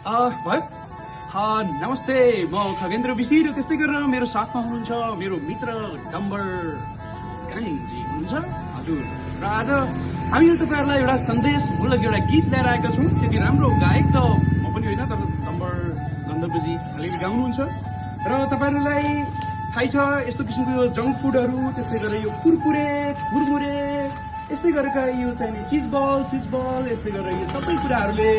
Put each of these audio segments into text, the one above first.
भयो नमस्ते, म खगेन्द्र विशी र त्यस्तै गरेर मेरो साथमा हुनुहुन्छ मेरो मित्र डम्बर गाइनजी हुनुहुन्छ हजुर। र आज हामीले तपाईँहरूलाई एउटा सन्देशमूलक एउटा गीत ल्याएर आएका छौँ। त्यति राम्रो गायक त म पनि होइन, तर डम्बर गन्धर्वजी अलिकति गाउनुहुन्छ। र तपाईँहरूलाई थाहै छ यस्तो किसिमको यो जङ्क फुडहरू, त्यस्तै गरेर यो कुरकुरे मुरमुरे, यस्तै गरेका यो चाहिँ चिज बल यस्तै गरेर यो सबै कुराहरूले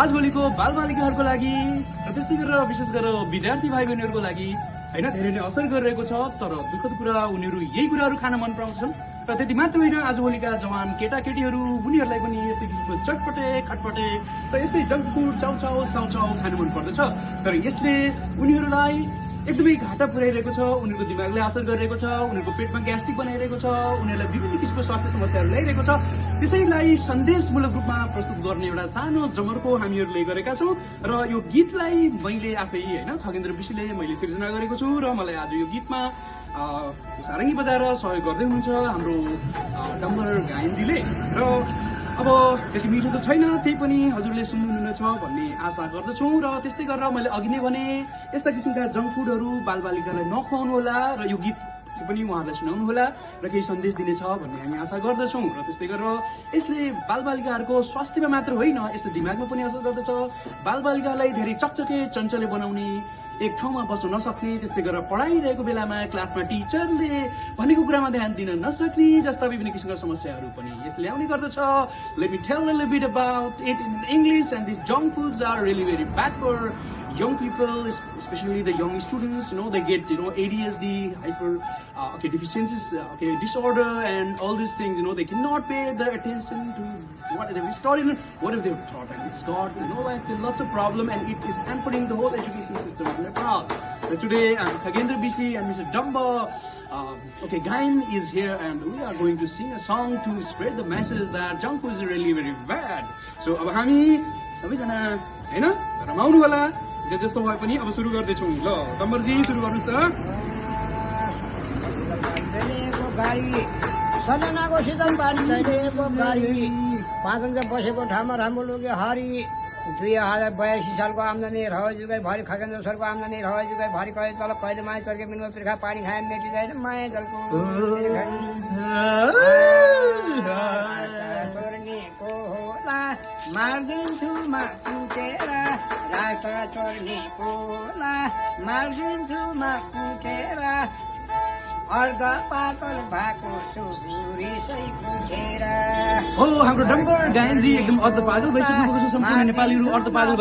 आजभोलिको बालबालिकाहरूको लागि र त्यस्तै गरेर विशेष गरेर विद्यार्थी भाइ बहिनीहरूको लागि होइन धेरै नै असर गरिरहेको छ। तर दुःखद कुरा उनीहरू यही कुराहरू खान मन पराउँछन्। र त्यति मात्र होइन, आजभोलिका जवान केटाकेटीहरू उनीहरूलाई पनि यस्तै किसिमको चटपटे खटपटे र यस्तै जङ्क फुड चाउचाउ खान मन पर्दछ। तर यसले उनीहरूलाई एकदमै घाटा पुर्याइरहेको छ, उनीहरूको दिमागले असर गरिरहेको छ, उनीहरूको पेटमा ग्यास्ट्रिक बनाइरहेको छ, उनीहरूलाई विभिन्न किसिमको स्वास्थ्य समस्याहरू ल्याइरहेको छ। त्यसैलाई सन्देशमूलक रूपमा प्रस्तुत गर्ने एउटा सानो जमर्को हामीहरूले गरेका छौँ। र यो गीतलाई मैले आफै होइन खगेन्द्र विशीले मैले सिर्जना गरेको छु। र मलाई आज यो गीतमा सारङ्गी बजाएर सहयोग गर्दै हुनुहुन्छ हाम्रो डम्बर गायनजीले। र अब त्यति मिठो त छैन, त्यही पनि हजुरले सुन्नुहुनेछ भन्ने आशा गर्दछौँ। र त्यस्तै गरेर मैले अघि नै भने यस्ता किसिमका जङ्क फुडहरू बालबालिकालाई नखुवाउनु होला र यो गीत पनि उहाँहरूलाई सुनाउनु होला र केही सन्देश दिनेछ भन्ने हामी आशा गर्दछौँ। र त्यस्तै गरेर यसले बालबालिकाहरूको स्वास्थ्यमा मात्र होइन, यसले दिमागमा पनि असर गर्दछ। बालबालिकालाई धेरै चकचके चञ्चले बनाउने, एक ठाउँमा बस्न नसक्ने, त्यस्तै गरेर पढाइरहेको बेलामा क्लासमा टिचरले भनेको कुरामा ध्यान दिन नसक्ने जस्ता विभिन्न किसिमका समस्याहरू पनि यसले ल्याउने गर्दछ। Let me tell a little bit about it in English, and these junk foods are really very bad for young people, especially the young students. They get ADHD, deficiencies, disorder, and all these things. They cannot pay the attention to what they've studied, what they've taught, and it's got lots of problem, and it is hampering the whole education system of Nepal. So today I'm Khagendra Bishi and Mr. Dumba. Gain is here, and we are going to sing a song to spread the message that junk food is really very bad. So अब हामी सबैजना हैन रमाउनु होला। जस्तो भए पनि अब सुरु गर्दैछौँ। ल डम्बरजी सुरु गर्नुहोस् त। सजनाको शीतल पानी चढेको गाडी, पाँचन्छ बसेको ठाउँमा राम्रो लुगे हरी, 2082 सालको आम्दानी रह्यो भरि खगेन्द्र सरको आम्दानी रह्यो भरि कहिले तल कहिले माया चर्के बिनुवा तिर्खा पानी खाए मेटिँदैन माया जलको चोर्नेको होला मार्दिन्छु मा कुटेर, राष्ट्र चोर्नेको होला मार्दिन्छु मा कुटेर, अर्घ पातल भएको सुरी सै कुटेर। हाम्रो डम्बर गायनजी एकदम अर्ध पागल भइसक्नु भएको छ। सम्पूर्ण नेपालीहरू अर्ध पागल